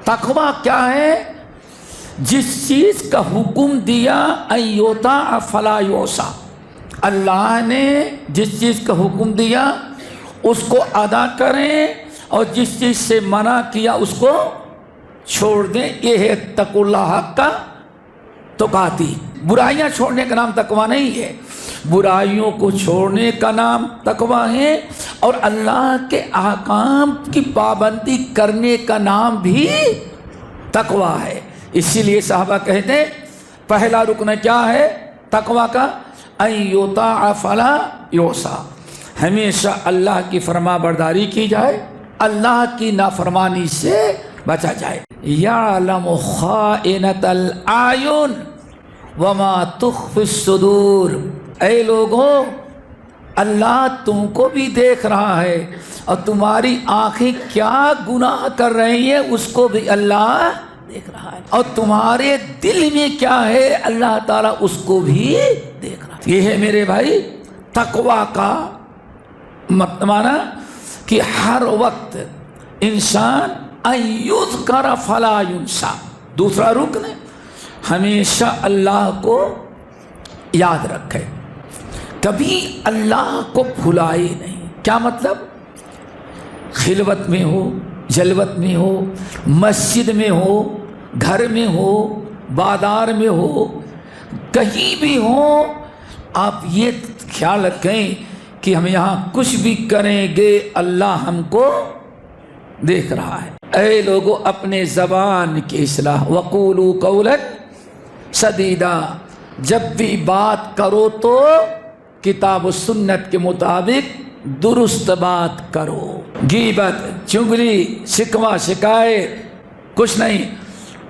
تقوی کیا ہے؟ جس چیز کا حکم دیا ایوتا فلا یوسا، اللہ نے جس چیز کا حکم دیا اس کو ادا کریں اور جس چیز سے منع کیا اس کو چھوڑ دیں، یہ ہے تقوی اللہ حق کا تقاتی۔ برائیاں چھوڑنے کا نام تقوی نہیں ہے، برائیوں کو چھوڑنے کا نام تقوی ہے، اور اللہ کے احکام کی پابندی کرنے کا نام بھی تقوی ہے۔ اسی لیے صحابہ کہتے ہیں پہلا رکن کیا ہے تقوی کا؟ ان یطاع فلا یوسا، ہمیشہ اللہ کی فرما برداری کی جائے، اللہ کی نافرمانی سے بچا جائے۔ یعلم خائنۃ الاعین وما تخفی الصدور، اے لوگوں اللہ تم کو بھی دیکھ رہا ہے اور تمہاری آنکھیں کیا گناہ کر رہی ہیں اس کو بھی اللہ دیکھ رہا ہے، اور تمہارے دل میں کیا ہے اللہ تعالیٰ اس کو بھی دیکھ رہا ہے۔ یہ ہے میرے بھائی تقوی کا معنی کہ ہر وقت انسان ان یذکر فلا ینسا۔ دوسرا رکن ہمیشہ اللہ کو یاد رکھے، کبھی اللہ کو بھلائے نہیں۔ کیا مطلب؟ خلوت میں ہو، جلوت میں ہو، مسجد میں ہو، گھر میں ہو، بازار میں ہو، کہیں بھی ہو، آپ یہ خیال رکھیں کہ ہم یہاں کچھ بھی کریں گے اللہ ہم کو دیکھ رہا ہے۔ اے لوگوں اپنے زبان کی اصلاح، وقولوا قولا سدیدا، جب بھی بات کرو تو کتاب و سنت کے مطابق درست بات کرو، غیبت، چغلی، شکوہ شکایت کچھ نہیں۔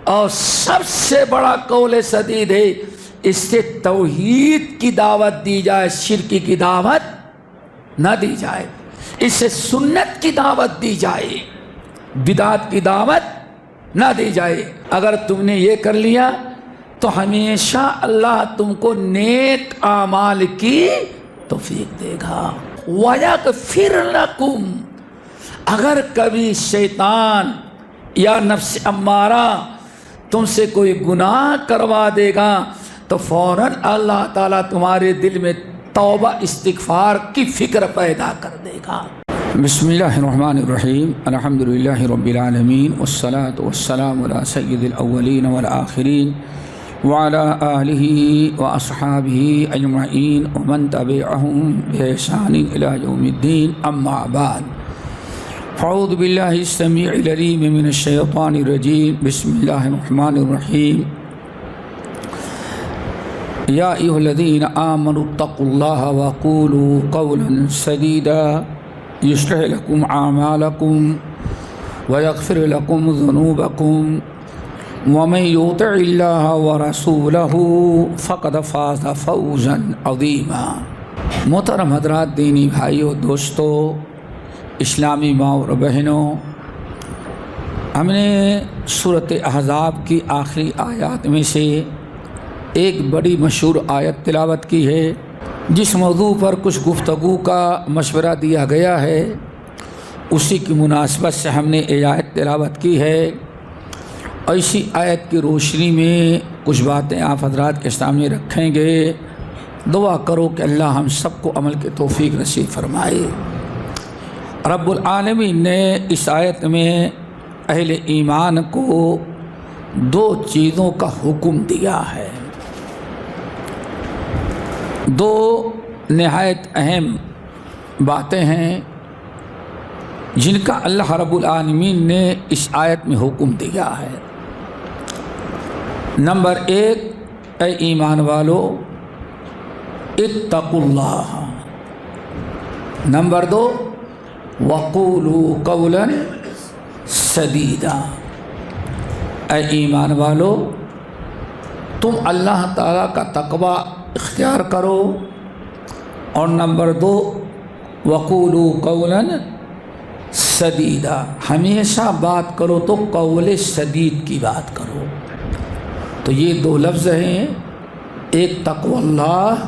اور سب سے بڑا قول سدید ہے اس سے توحید کی دعوت دی جائے، شرک کی دعوت نہ دی جائے، اس سے سنت کی دعوت دی جائے، بدعت کی دعوت نہ دی جائے۔ اگر تم نے یہ کر لیا تو ہمیشہ اللہ تم کو نیک اعمال کی توفیق دے گا۔ وَيَغْفِرْ لَكُمْ، اگر کبھی شیطان یا نفس امارہ تم سے کوئی گناہ کروا دے گا تو فوراً اللہ تعالیٰ تمہارے دل میں توبہ استغفار کی فکر پیدا کر دے گا۔ بسم اللہ الرحمن الرحیم، الحمدللہ رب العالمین، والصلاة والسلام علی سید الاولین والآخرین وعلى آلہ واصحابہ اجمعین ومن تبعہم بإحسان الی یوم الدین، اما بعد، فاعوذ باللہ السمیع العلیم من الشیطان الرجیم، بسم اللہ الرحمن الرحیم۔ یا ایھا الذین آمنوا اتقوا اللہ وقولوا قولا سدیدا یصلح لکم اعمالکم ویغفر لکم ذنوبکم ومن یطع اللہ ورسولہ فقد فاز فوزا عظیما۔ محترم حضرات، دینی بھائیوں، دوستو، اسلامی ماں اور بہنوں، ہم نے سورۃ احزاب کی آخری آیات میں سے ایک بڑی مشہور آیت تلاوت کی ہے، جس موضوع پر کچھ گفتگو کا مشورہ دیا گیا ہے، اسی کی مناسبت سے ہم نے یہ آیت تلاوت کی ہے۔ اور اسی آیت کی روشنی میں کچھ باتیں آپ حضرات کے سامنے رکھیں گے۔ دعا کرو کہ اللہ ہم سب کو عمل کے توفیق نصیب فرمائے۔ رب العالمین نے اس آیت میں اہل ایمان کو دو چیزوں کا حکم دیا ہے، دو نہایت اہم باتیں ہیں جن کا اللہ رب العالمین نے اس آیت میں حکم دیا ہے۔ نمبر ایک، اے ایمان والو اتقوا اللہ۔ نمبر دو، وقولوا قولا سدیدا۔ اے ایمان والو تم اللہ تعالیٰ کا تقوی اختیار کرو، اور نمبر دو، وقولوا قولا سدیدا، ہمیشہ بات کرو تو قول سدید کی بات کرو۔ تو یہ دو لفظ ہیں، ایک تقوی اللہ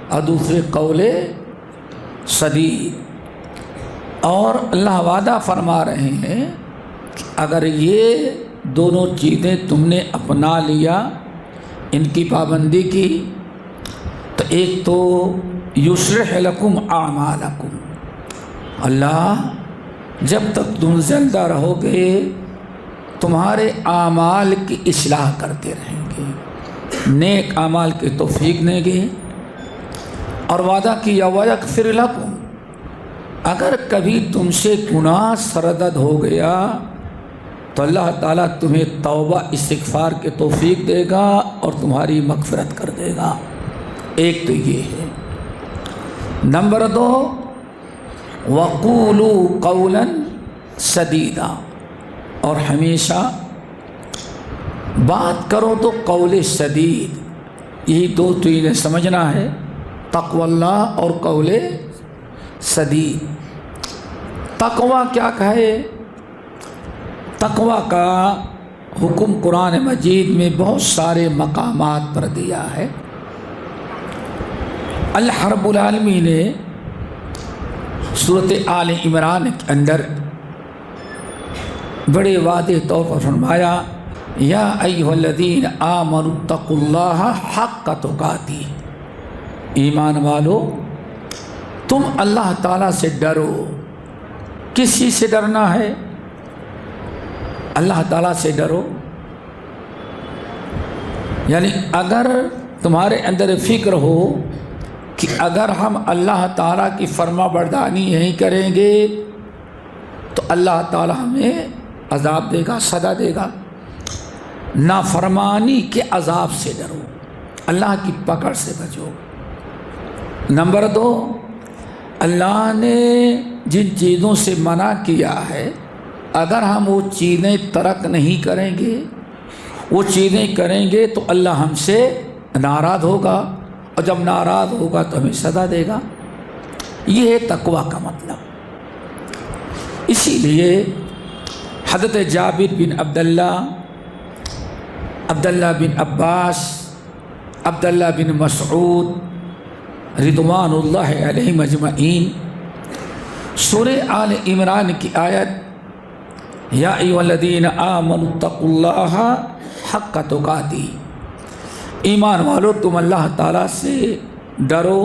اور دوسرے قول سدید۔ اور اللہ وعدہ فرما رہے ہیں کہ اگر یہ دونوں چیزیں تم نے اپنا لیا، ان کی پابندی کی، تو ایک تو یصلح لکم اعمالکم، اللہ جب تک تم زندہ رہو گے تمہارے اعمال کی اصلاح کرتے رہیں گے، نیک اعمال کی توفیق دیں گے، اور وعدہ کیا ویغفر لکم، اگر کبھی تم سے گناہ سرزد ہو گیا تو اللہ تعالیٰ تمہیں توبہ استغفار کے توفیق دے گا اور تمہاری مغفرت کر دے گا۔ ایک تو یہ ہے۔ نمبر 2، وَقُولُوا قَوْلًا سَدِيدًا، اور ہمیشہ بات کرو تو قول سدید، یہی دو چیزیں سمجھنا ہے، تقوی اللہ اور قول سدید۔ تقوی کیا کہے؟ تقوی کا حکم قرآن مجید میں بہت سارے مقامات پر دیا ہے۔ اللہ رب العالمین نے سورۃ آل عمران کے اندر بڑے واضح طور پر فرمایا، یا ایھا الذین آمنوا اتقوا اللہ حق تقاتہ، ایمان والو تم اللہ تعالیٰ سے ڈرو۔ کس چیز سے ڈرنا ہے؟ اللہ تعالیٰ سے ڈرو، یعنی اگر تمہارے اندر فکر ہو کہ اگر ہم اللہ تعالیٰ کی فرما برداری نہیں کریں گے تو اللہ تعالیٰ ہمیں عذاب دے گا، سزا دے گا، نافرمانی کے عذاب سے ڈرو، اللہ کی پکڑ سے بچو۔ نمبر 2، اللہ نے جن چیزوں سے منع کیا ہے اگر ہم وہ چیزیں ترک نہیں کریں گے، وہ چیزیں کریں گے تو اللہ ہم سے ناراض ہوگا، اور جب ناراض ہوگا تو ہمیں سزا دے گا۔ یہ ہے تقوی کا مطلب۔ اسی لیے حضرت جابر بن عبداللہ، عبداللہ بن عباس، عبداللہ بن مسعود رضوان اللہ علیہم اجمعین سورہ آل عمران کی آیت یا ایھا الذین آمنوا اتقوا اللہ حق تقاتہ، ایمان والو تم اللہ تعالیٰ سے ڈرو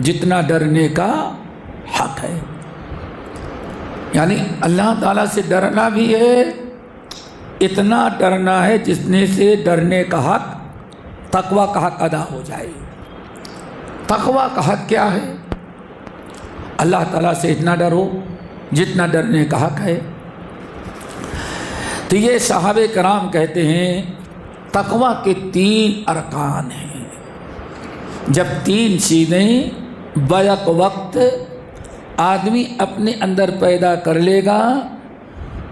جتنا ڈرنے کا حق ہے، یعنی اللہ تعالیٰ سے ڈرنا بھی ہے، اتنا ڈرنا ہے جتنے سے ڈرنے کا حق، تقوی کا حق ادا ہو جائے۔ تقوی کا حق کیا ہے؟ اللہ تعالیٰ سے اتنا ڈرو جتنا ڈرنے کا حق ہے۔ تو یہ صحابہ کرام کہتے ہیں تقوی کے 3 ارکان ہیں، جب 3 چیزیں بیک وقت آدمی اپنے اندر پیدا کر لے گا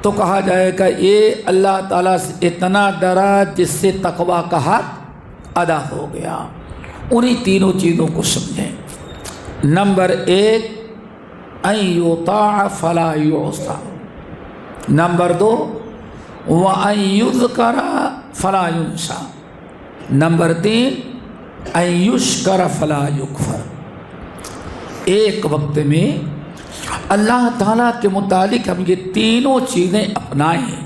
تو کہا جائے گا یہ اللہ تعالیٰ سے اتنا ڈرا جس سے تقوی کا حق ادا ہو گیا۔ انہی تینوں چیزوں کو سمجھیں۔ نمبر 1، ان یطاع فلا یعصى، نمبر 2، وان یذکر فلا ینسى، نمبر 3، ان یشکر فلا یکفر۔ ایک وقت میں اللہ تعالیٰ کے متعلق ہم یہ تینوں چیزیں اپنائیں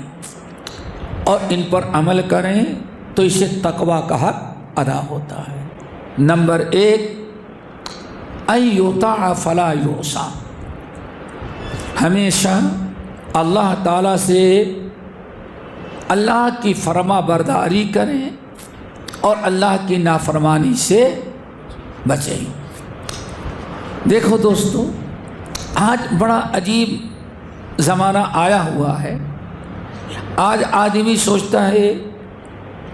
اور ان پر عمل کریں تو اسے تقوی کا حق ادا ہوتا ہے۔ نمبر 1، ان یطاع فلا یعصى، ہمیشہ اللہ تعالیٰ سے اللہ کی فرما برداری کریں اور اللہ کی نافرمانی سے بچیں۔ دیکھو دوستو، آج بڑا عجیب زمانہ آیا ہوا ہے۔ آج آدمی سوچتا ہے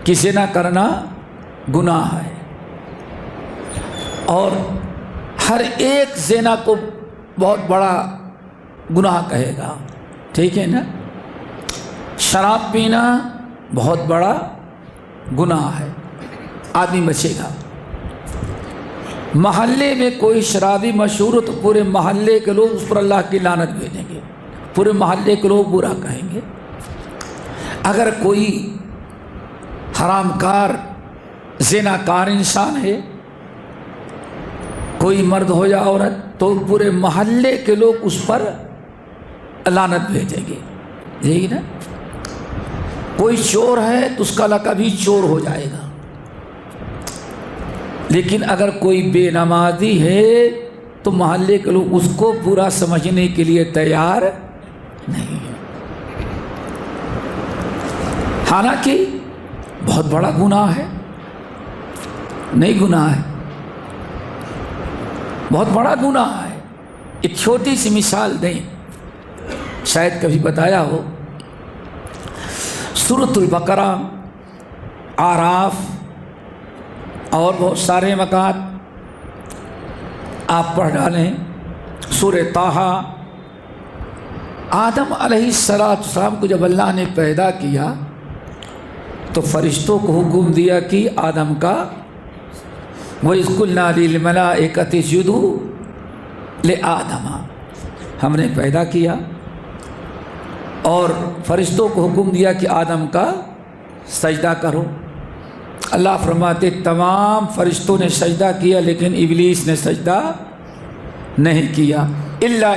کہ زنا کرنا گناہ ہے، اور ہر ایک زنا کو بہت بڑا گناہ کہے گا، ٹھیک ہے نا؟ شراب پینا بہت بڑا گناہ ہے، آدمی بچے گا۔ محلے میں کوئی شرابی مشہور ہو تو پورے محلے کے لوگ اس پر اللہ کی لعنت بھیجیں گے، پورے محلے کے لوگ برا کہیں گے۔ اگر کوئی حرام کار زنا کار انسان ہے، کوئی مرد ہو یا عورت، تو پورے محلے کے لوگ اس پر لعنت بھیجیں گے، یہی نا؟ کوئی چور ہے تو اس کا لقب بھی چور ہو جائے گا، لیکن اگر کوئی بے نمازی ہے تو محلے کے لوگ اس کو برا سمجھنے کے لیے تیار نہیں ہے، حالانکہ بہت بڑا گناہ ہے، نہیں گناہ ہے، بہت بڑا گناہ ہے۔ ایک چھوٹی سی مثال دیں، شاید کبھی بتایا ہو، سورۃ البقرہ، اعراف اور بہت سارے مقامات آپ پڑھ ڈالیں، سورہ طٰہٰ۔ آدم علیہ السلام کو جب اللہ نے پیدا کیا تو فرشتوں کو حکم دیا کہ آدم کا وَإِذْ قُلْنَا لِلْمَلَائِكَةِ اسْجُدُوا لِآدَمَ، ہم نے پیدا کیا اور فرشتوں کو حکم دیا کہ آدم کا سجدہ کرو۔ اللہ فرماتے تمام فرشتوں نے سجدہ کیا لیکن ابلیس نے سجدہ نہیں کیا، الا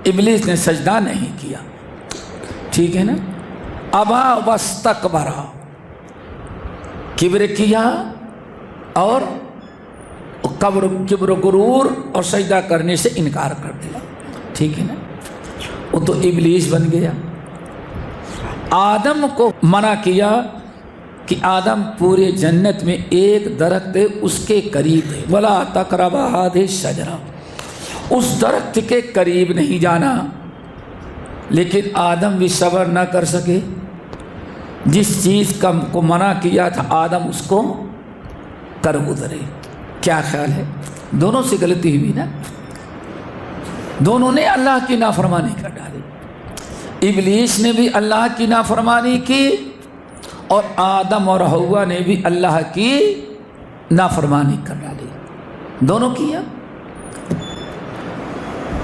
ابلیس نے سجدہ نہیں کیا، ٹھیک ہے نا۔ ابا واستکبر، کبر کیا اور کبر غرور اور سجدہ کرنے سے انکار کر دیا، ٹھیک ہے نا، وہ تو ابلیس بن گیا۔ آدم کو منع کیا کہ آدم پورے جنت میں ایک درخت ہے اس کے قریب ہے، وَلَا تَقْرَبَا هَٰذِهِ الشَّجَرَةَ، اس درخت کے قریب نہیں جانا، لیکن آدم بھی صبر نہ کر سکے، جس چیز کو منع کیا تھا آدم اس کو کر گزرے۔ کیا خیال ہے؟ دونوں سے غلطی ہوئی نا، دونوں نے اللہ کی نافرمانی کر ڈالی، ابلیس نے بھی اللہ کی نافرمانی کی اور آدم اور حوا نے بھی اللہ کی نافرمانی کر ڈالی، دونوں کیا۔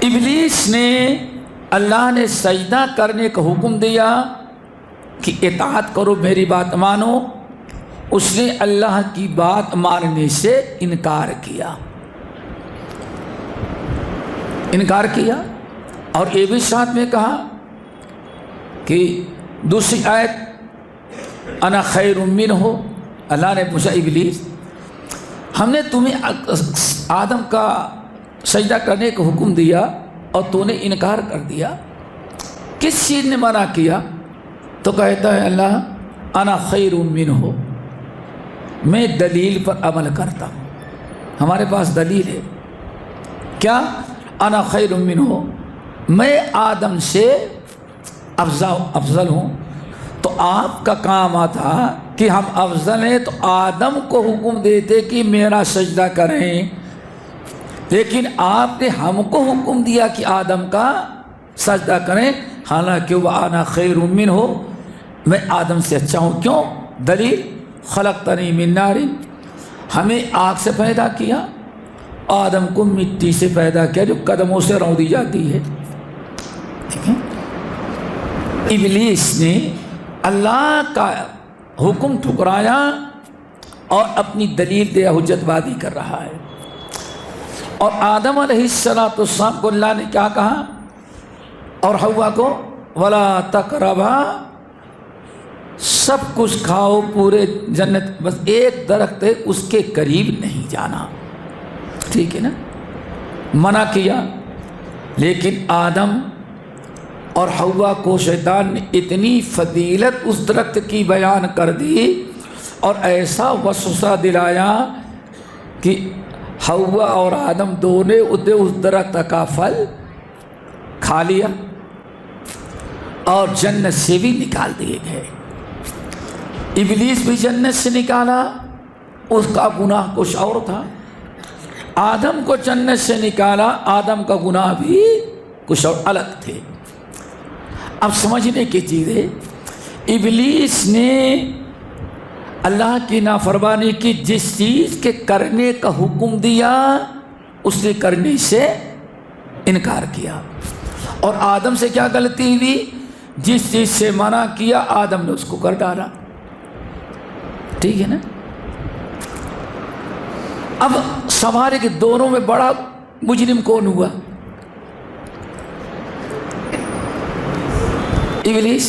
ابلیس نے، اللہ نے سجدہ کرنے کا حکم دیا کہ اطاعت کرو، میری بات مانو، اس نے اللہ کی بات ماننے سے انکار کیا، اور یہ بھی ساتھ میں کہا کہ دوسری آیت انا خیر منہ، اللہ نے پوچھا ابلیس ہم نے تمہیں آدم کا سجدہ کرنے کا حکم دیا اور تو نے انکار کر دیا، کس چیز نے منع کیا؟ تو کہتا ہے اللہ انا خیر منہ، میں دلیل پر عمل کرتا ہوں، ہمارے پاس دلیل ہے، کیا؟ انا خیر منہ، میں آدم سے افضل ہوں۔ تو آپ کا کام آتا کہ ہم افضل ہیں تو آدم کو حکم دیتے کہ میرا سجدہ کریں، لیکن آپ نے ہم کو حکم دیا کہ آدم کا سجدہ کریں، حالانکہ وہ انا خیر منہ، میں آدم سے اچھا ہوں۔ کیوں؟ دلیل خلقتنی من نار، ہمیں آگ سے پیدا کیا، آدم کو مٹی سے پیدا کیا جو قدموں سے رودی جاتی ہے، ٹھیک ہے۔ ابلیس نے اللہ کا حکم ٹھکرایا اور اپنی دلیل دیا، حجت بازی کر رہا ہے۔ اور آدم علیہ السلام کو اللہ نے کیا کہا؟ اور حوا کو وَلَا تَقْرَبَا، سب کچھ کھاؤ پورے جنت، بس ایک درخت ہے اس کے قریب نہیں جانا، ٹھیک ہے نا، منع کیا۔ لیکن آدم اور حوا کو شیطان نے اتنی فضیلت اس درخت کی بیان کر دی اور ایسا وسوسہ دلایا کہ حوا اور آدم دونوں اس درخت کا پھل کھا لیا اور جنت سے بھی نکال دیے گئے۔ ابلیس بھی جنت سے نکالا، اس کا گناہ کچھ اور تھا، آدم کو جنت سے نکالا، آدم کا گناہ بھی کچھ اور الگ تھے۔ اب سمجھنے کی چیز ہے، ابلیس نے اللہ کی نافرمانی کی، جس چیز کے کرنے کا حکم دیا اس نے کرنے سے انکار کیا۔ اور آدم سے کیا غلطی ہوئی؟ جس چیز سے منع کیا آدم نے اس کو کر ڈالا، ٹھیک ہے نا۔ اب سوال ہے کہ دونوں میں بڑا مجرم کون ہوا؟ ابلیس،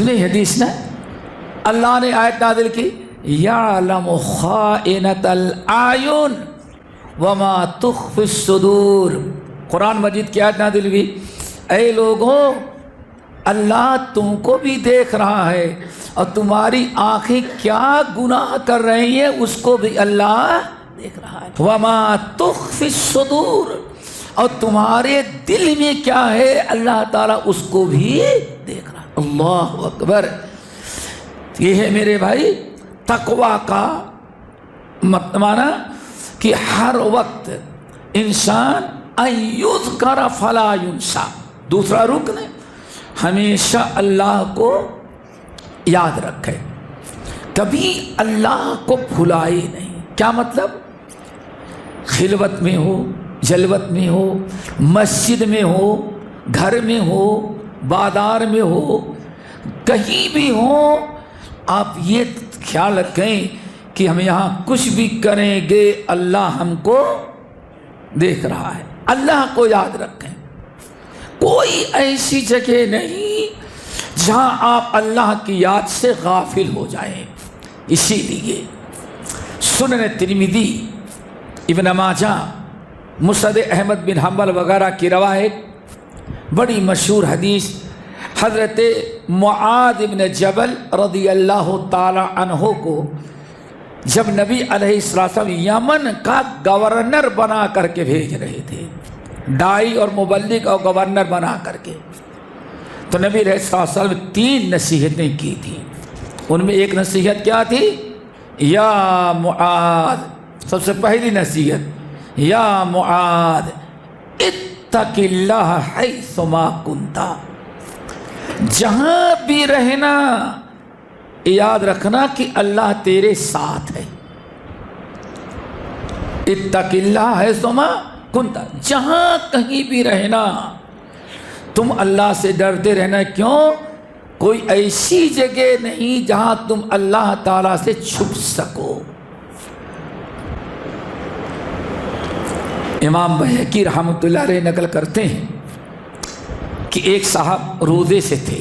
سنے حدیث نا، اللہ نے آیت نازل کی یعلم خائنۃ الاعین وما تخفی الصدور. قرآن مجید کی آیت نازل ہوئی، اے لوگوں اللہ تم کو بھی دیکھ رہا ہے اور تمہاری آنکھیں کیا گناہ کر رہی ہیں اس کو بھی اللہ دیکھ رہا ہے. وما تخفی الصدور، اور تمہارے دل میں کیا ہے اللہ تعالیٰ اس کو بھی دیکھ رہا ہے. اللہ اکبر. یہ ہے میرے بھائی تقویٰ کا معنی کہ ہر وقت انسان ان یذکر فلا ینسیٰ. دوسرا رکن ہے ہمیشہ اللہ کو یاد رکھے، کبھی اللہ کو بھلائے نہیں. کیا مطلب؟ خلوت میں ہو، جلوت میں ہو، مسجد میں ہو، گھر میں ہو، بازار میں ہو، کہیں بھی ہو، آپ یہ خیال رکھیں کہ ہم یہاں کچھ بھی کریں گے اللہ ہم کو دیکھ رہا ہے. اللہ کو یاد رکھیں. کوئی ایسی جگہ نہیں جہاں آپ اللہ کی یاد سے غافل ہو جائیں. اسی لیے سنن ترمذی، ابن ماجہ، مسند احمد بن حنبل وغیرہ کی روایت بڑی مشہور حدیث، حضرت معاذ بن جبل رضی اللہ تعالی عنہ کو جب نبی علیہ السلام یمن کا گورنر بنا کر کے بھیج رہے تھے، داعی اور مبلغ اور گورنر بنا کر کے، تو نبی علیہ السلام 3 نصیحتیں کی تھیں. ان میں ایک نصیحت کیا تھی؟ یا معاذ، سب سے پہلی نصیحت یا معاذ اتق اللہ حیث ما کنت، جہاں بھی رہنا یاد رکھنا کہ اللہ تیرے ساتھ ہے. اتق اللہ حیث ما کنت، جہاں کہیں بھی رہنا تم اللہ سے ڈرتے رہنا. کیوں؟ کوئی ایسی جگہ نہیں جہاں تم اللہ تعالیٰ سے چھپ سکو. امام بہقی رحمۃ اللہ علیہ نقل کرتے ہیں کہ ایک صاحب روزے سے تھے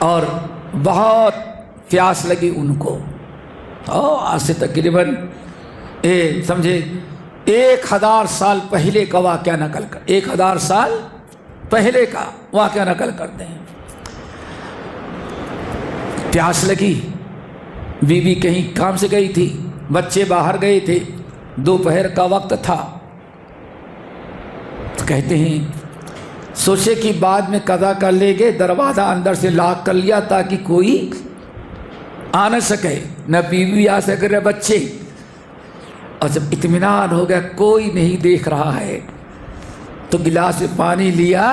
اور بہت پیاس لگی ان کو، آج سے تقریباً سمجھے 1000 سال پہلے کا واقعہ نقل کر 1000 سال پہلے کا واقعہ نقل کرتے ہیں. پیاس لگی، بیوی کہیں کام سے گئی تھی، بچے باہر گئے تھے، دوپہر کا وقت تھا. کہتے ہیں سوچے کہ بعد میں قضا کر لیں گے، دروازہ اندر سے لاک کر لیا تاکہ کوئی آ نہ سکے، نہ بیوی آ سکے نہ بچے. اور جب اطمینان ہو گیا کوئی نہیں دیکھ رہا ہے تو گلاس میں پانی لیا.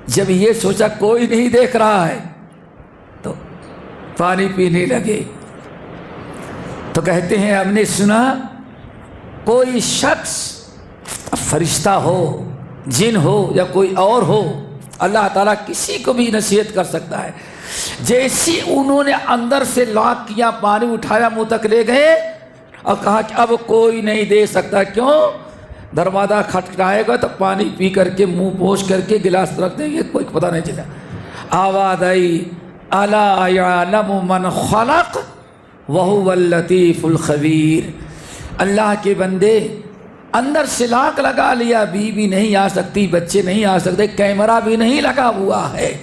جب یہ سوچا کوئی نہیں دیکھ رہا ہے تو پانی پینے لگے. تو کہتے ہیں ہم نے سنا کوئی شخص، فرشتہ ہو، جن ہو یا کوئی اور ہو، اللہ تعالیٰ کسی کو بھی نصیحت کر سکتا ہے. جیسی انہوں نے اندر سے لاک کیا، پانی اٹھایا، منہ تک لے گئے اور کہا کہ اب کوئی نہیں دے سکتا. کیوں؟ دروازہ کھٹکھٹائے گا تو پانی پی کر کے منہ پوچھ کر کے گلاس رکھ دیں گے، کوئی پتہ نہیں چلا. آواز آئی الا یعلم من خلق وہو اللطیف الخبیر. اللہ کے بندے اندر سے لاک لگا لیا، بیوی نہیں آ سکتی، بچے نہیں آ سکتے، کیمرہ بھی نہیں لگا ہوا ہے،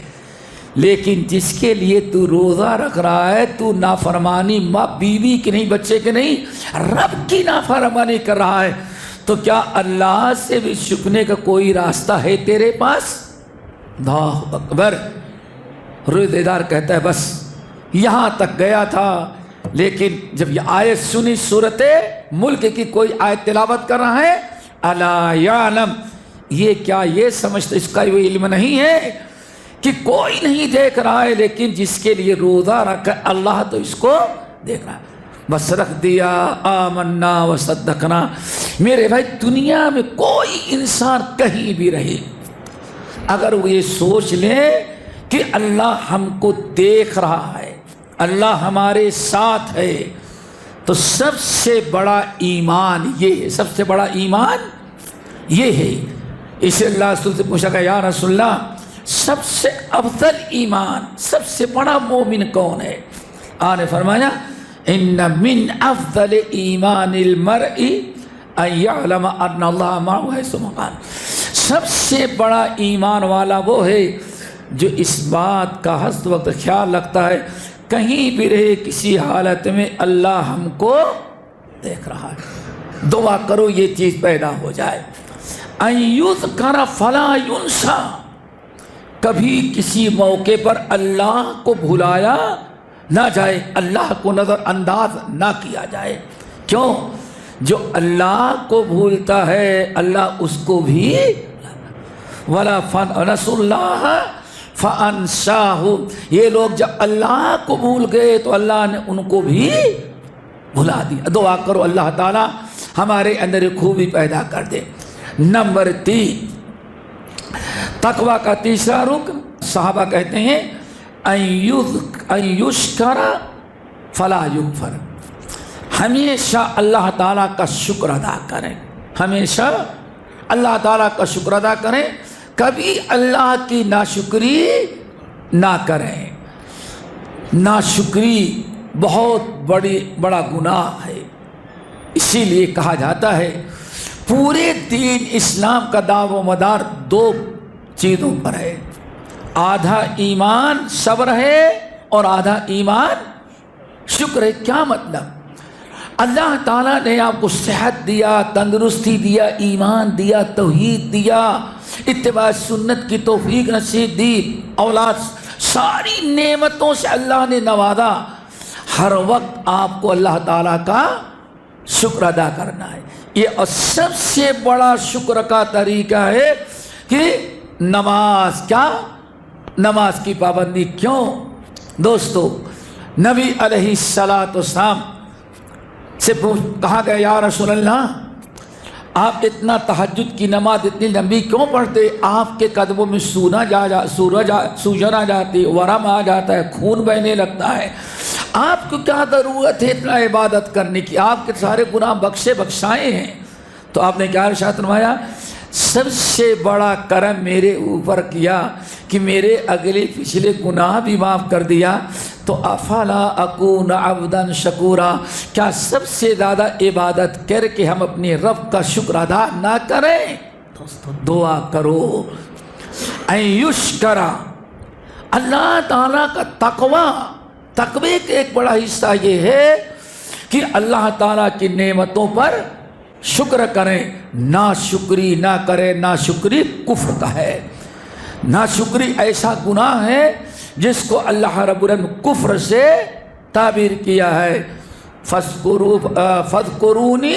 لیکن جس کے لیے تو روزہ رکھ رہا ہے تو نافرمانی ماں بیوی کی نہیں، بچے کی نہیں، رب کی نافرمانی کر رہا ہے. تو کیا اللہ سے بھی چھپنے کا کوئی راستہ ہے تیرے پاس؟ اللہ اکبر. روزہ دار کہتا ہے بس یہاں تک گیا تھا، لیکن جب یہ آیت سنی، صورت ملک کی کوئی آیت تلاوت کر رہا ہے، الا یعلم، یہ کیا یہ سمجھتا اس کا وہ علم نہیں ہے کہ کوئی نہیں دیکھ رہا ہے، لیکن جس کے لیے روزہ رکھا اللہ تو اس کو دیکھ رہا ہے. بس رکھ دیا، آمنا وصدقنا. میرے بھائی دنیا میں کوئی انسان کہیں بھی رہے اگر وہ یہ سوچ لے کہ اللہ ہم کو دیکھ رہا ہے، اللہ ہمارے ساتھ ہے، تو سب سے بڑا ایمان یہ ہے، سب سے بڑا ایمان یہ ہے. اسے اللہ رسول سے پوچھا کہ یا رسول اللہ سب سے افضل ایمان، سب سے بڑا مومن کون ہے؟ آنے فرمایا ان من افضل ایمان المرء ان یعلم ان اللہ معه حیث ما کان، سب سے بڑا ایمان والا وہ ہے جو اس بات کا ہر وقت خیال رکھتا ہے کہیں بھی رہے کسی حالت میں اللہ ہم کو دیکھ رہا ہے۔ دعا کرو یہ چیز پیدا ہو جائے۔ ان یذکر فلا ینسیٰ، کبھی کسی موقع پر اللہ کو بھلایا نہ جائے، اللہ کو نظر انداز نہ کیا جائے۔ کیوں؟ جو اللہ کو بھولتا ہے اللہ اس کو بھی ولا نسوا اللہ فانساہم، یہ لوگ جب اللہ کو بھول گئے تو اللہ نے ان کو بھی بھلا دیا۔ دعا کرو اللہ تعالی ہمارے اندر ایک خوبی پیدا کر دے۔ نمبر 3، تقوی کا تیسرا رکن، صحابہ کہتے ہیں ان یشکر فلا یکفر، ہمیشہ اللہ تعالیٰ کا شکر ادا کریں، ہمیشہ اللہ تعالیٰ کا شکر ادا کریں، کبھی اللہ کی ناشکری نہ کریں۔ ناشکری بہت بڑا گناہ ہے، اسی لیے کہا جاتا ہے پورے دین اسلام کا دار و مدار 2 چیزوں پر ہے، آدھا ایمان صبر ہے اور آدھا ایمان شکر ہے۔ کیا مطلب؟ اللہ تعالیٰ نے آپ کو صحت دیا، تندرستی دیا، ایمان دیا، توحید دیا، اتباع سنت کی توفیق نصیب دی، اولاد، ساری نعمتوں سے اللہ نے نوازا۔ ہر وقت آپ کو اللہ تعالیٰ کا شکر ادا کرنا ہے۔ یہ سب سے بڑا شکر کا طریقہ ہے کہ نماز، کیا؟ نماز کی پابندی۔ کیوں دوستو؟ نبی علیہ السلام سے کہا گیا یا رسول اللہ آپ اتنا تہجد کی نماز اتنی لمبی کیوں پڑھتے؟ آپ کے قدموں میں سوجن آ جاتی، ورم آ جاتا ہے، خون بہنے لگتا ہے، آپ کو کیا ضرورت ہے اتنا عبادت کرنے کی؟ آپ کے سارے گناہ بخشائے ہیں۔ تو آپ نے کیا ارشاد فرمایا؟ سب سے بڑا کرم میرے اوپر کیا کہ میرے اگلے پچھلے گناہ بھی معاف کر دیا، تو افلا اکون عبدا شکورا، کیا سب سے زیادہ عبادت کر کے ہم اپنے رب کا شکر ادا نہ کریں؟ دوستو دعا کرو ان یشکر، اللہ تعالیٰ کا تقوی کا ایک بڑا حصہ یہ ہے کہ اللہ تعالیٰ کی نعمتوں پر شکر کریں، ناشکری نہ کریں۔ ناشکری کفر کا ہے، ناشکری ایسا گناہ ہے جس کو اللہ رب العالمین کفر سے تعبیر کیا ہے۔ فاذکرونی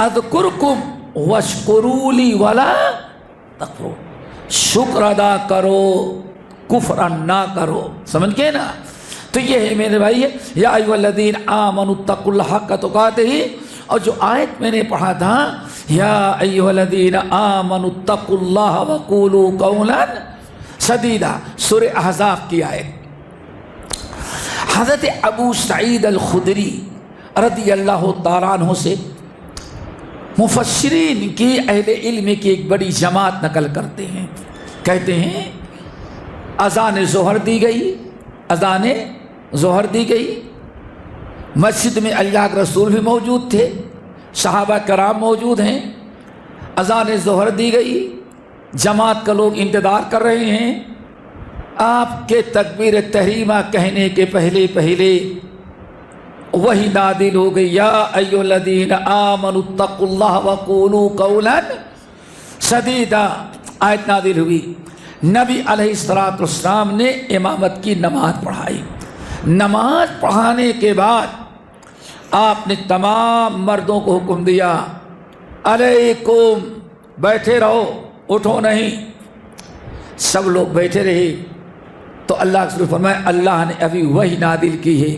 اذکرکم واشکروا لی ولا تکفرون، شکر ادا کرو کفر نہ کرو، سمجھ گئے نا؟ تو یہ ہے میرے بھائی، یا ایھا الذین آمنوا اتقوا اللہ حق تقاتہ، اور جو آیت میں نے پڑھا تھا یا ایھا الذین آمنوا اتقوا اللہ وقولوا قولا سدیدا، سورہ احزاب کی آیت۔ حضرت ابو سعید الخدری رضی اللہ تعالیٰ عنہ سے مفسرین کی، اہل علم کی ایک بڑی جماعت نقل کرتے ہیں، کہتے ہیں اذان ظہر دی گئی، اذان ظہر دی گئی، مسجد میں اللہ کے رسول بھی موجود تھے، صحابہ کرام موجود ہیں، اذان ظہر دی گئی، جماعت کا لوگ انتظار کر رہے ہیں۔ آپ کے تکبیر تحریمہ کہنے کے پہلے وہی نازل ہو گئی، یا ایھا الذین آمنوا اتقوا اللہ وقولوا قولا سدیدا، آیت نازل ہوئی۔ نبی علیہ السلام نے امامت کی نماز پڑھائی۔ نماز پڑھانے کے بعد آپ نے تمام مردوں کو حکم دیا علیکم، بیٹھے رہو، اٹھو نہیں۔ سب لوگ بیٹھے رہے تو اللہ کے رسول فرمایا اللہ نے ابھی وحی نازل کی ہے،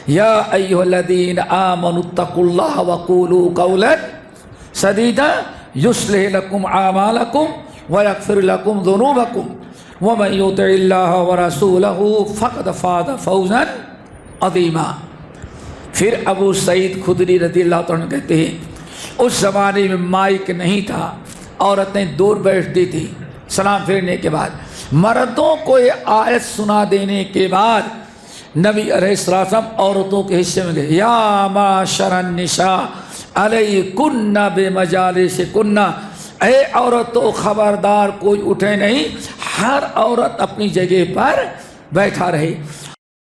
یا ایھا الذین آمنوا اتقوا اللہ وقولوا قولا سدیدا یصلح لکم اعمالکم ویغفر لکم ذنوبکم ومن یطع اللہ ورسولہ فقد فاز فوزا عظیما۔ پھر ابو سعید خدری رضی اللہ عنہ کہتے ہیں اس زمانے میں مائک نہیں تھا، عورتیں دور بیٹھتی تھیں سلام پھیرنے کے بعد، مردوں کو یہ آیت سنا دینے کے بعد نبی علیہ السلام عورتوں کے حصے میں گئے، یا معاشر النساء علیکن بمجالسکن، اے عورتوں خبردار کوئی اٹھے نہیں، ہر عورت اپنی جگہ پر بیٹھا رہے۔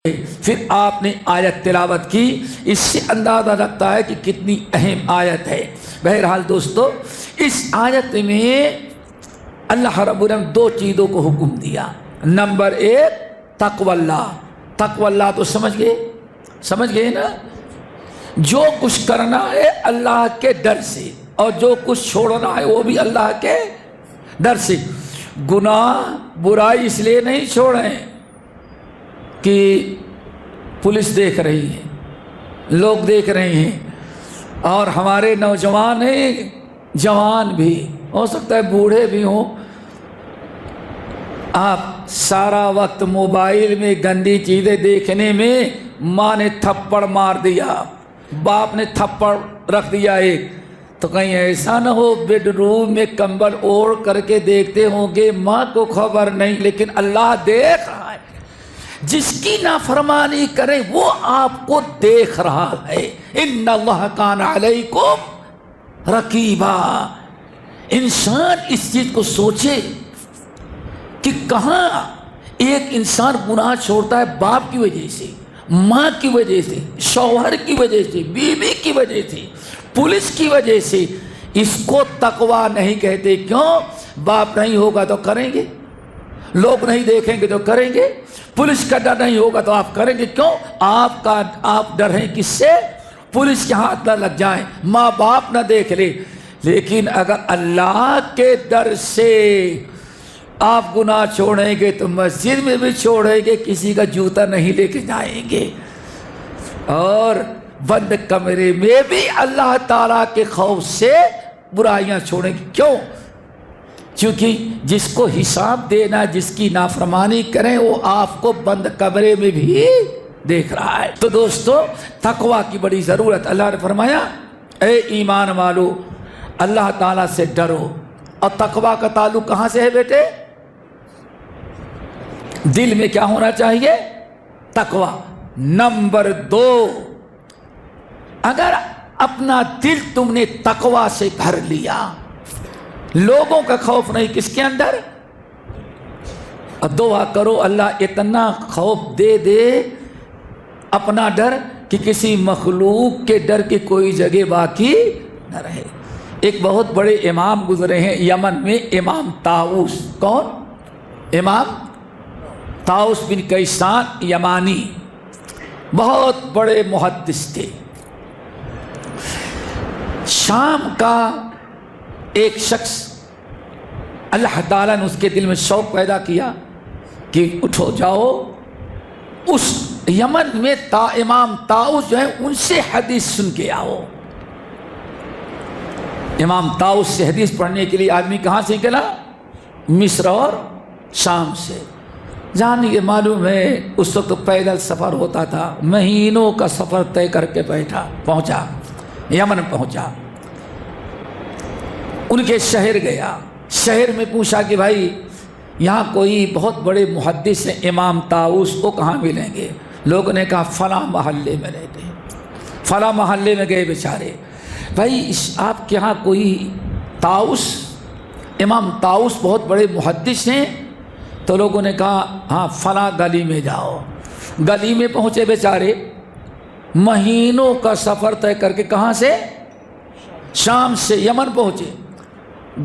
پھر آپ نے آیت تلاوت کی، اس سے اندازہ لگتا ہے کہ کتنی اہم آیت ہے۔ بہرحال دوستو، اس آیت میں اللہ رب العالمین دو چیزوں کو حکم دیا۔ نمبر ایک تقوی اللہ۔ تقوی اللہ تو سمجھ گئے نا، جو کچھ کرنا ہے اللہ کے ڈر سے، اور جو کچھ چھوڑنا ہے وہ بھی اللہ کے ڈر سے۔ گناہ برائی اس لیے نہیں چھوڑیں کہ پولیس دیکھ رہی ہے، لوگ دیکھ رہے ہیں، اور ہمارے نوجوان ہیں، جوان بھی ہو سکتا ہے بوڑھے بھی ہوں، آپ سارا وقت موبائل میں گندی چیزیں دیکھنے میں ماں نے تھپڑ مار دیا، باپ نے تھپڑ رکھ دیا ایک، تو کہیں ایسا نہ ہو بیڈ روم میں کمبل اوڑھ کر کے دیکھتے ہوں گے، ماں کو خبر نہیں، لیکن اللہ دیکھ رہا ہے۔ جس کی نافرمانی کرے وہ آپ کو دیکھ رہا ہے۔ ان اللہ کان علیکم رقیبا۔ انسان اس چیز کو سوچے کہ کہاں ایک انسان گناہ چھوڑتا ہے، باپ کی وجہ سے، ماں کی وجہ سے، شوہر کی وجہ سے، بیوی کی وجہ سے، پولیس کی وجہ سے۔ اس کو تقوی نہیں کہتے، کیوں؟ باپ نہیں ہوگا تو کریں گے، لوگ نہیں دیکھیں گے تو کریں گے، پولیس کا ڈر نہیں ہوگا تو آپ کریں گے، کیوں؟ آپ ڈر ہیں کس سے؟ پولیس کے ہاتھ نہ لگ جائیں، ماں باپ نہ دیکھ لے۔ لیکن اگر اللہ کے ڈر سے آپ گناہ چھوڑیں گے تو مسجد میں بھی چھوڑیں گے، کسی کا جوتا نہیں لے کے جائیں گے، اور بند کمرے میں بھی اللہ تعالیٰ کے خوف سے برائیاں چھوڑیں گے۔ کیوں؟ کیونکہ جس کو حساب دینا، جس کی نافرمانی کریں، وہ آپ کو بند کمرے میں بھی دیکھ رہا ہے۔ تو دوستو، تقوی کی بڑی ضرورت۔ اللہ نے فرمایا اے ایمان والو اللہ تعالیٰ سے ڈرو۔ اور تقوی کا تعلق کہاں سے ہے بیٹے؟ دل میں کیا ہونا چاہیے؟ تقوی۔ نمبر 2، اگر اپنا دل تم نے تقوی سے بھر لیا، لوگوں کا خوف نہیں، کس کے اندر؟ دعا کرو اللہ اتنا خوف دے دے، اپنا ڈر، کہ کسی مخلوق کے ڈر کی کوئی جگہ باقی نہ رہے۔ ایک بہت بڑے امام گزرے ہیں یمن میں، امام طاؤس۔ کون؟ امام طاؤس بن کیسان یمانی، بہت بڑے محدث تھے۔ شام کا ایک شخص، اللہ تعالیٰ نے اس کے دل میں شوق پیدا کیا کہ اٹھو جاؤ اس یمن میں امام طاؤس جو ہے ان سے حدیث سن کے آؤ۔ امام طاؤس سے حدیث پڑھنے کے لیے آدمی کہاں سے نکلا؟ مصر اور شام سے۔ جانیے معلوم ہے اس وقت پیدل سفر ہوتا تھا، مہینوں کا سفر طے کر کے پہنچا، یمن پہنچا، ان کے شہر گیا۔ شہر میں پوچھا کہ بھائی یہاں کوئی بہت بڑے محدث ہیں امام طاؤس، کو کہاں ملیں گے؟ لوگوں نے کہا فلاں محلے میں رہتے ہیں۔ فلاں محلے میں گئے بیچارے، بھائی آپ کے ہاں کوئی طاؤس، امام طاؤس بہت بڑے محدث ہیں؟ تو لوگوں نے کہا ہاں فلاں گلی میں جاؤ۔ گلی میں پہنچے بیچارے، مہینوں کا سفر طے کر کے، کہاں سے؟ شام سے یمن پہنچے۔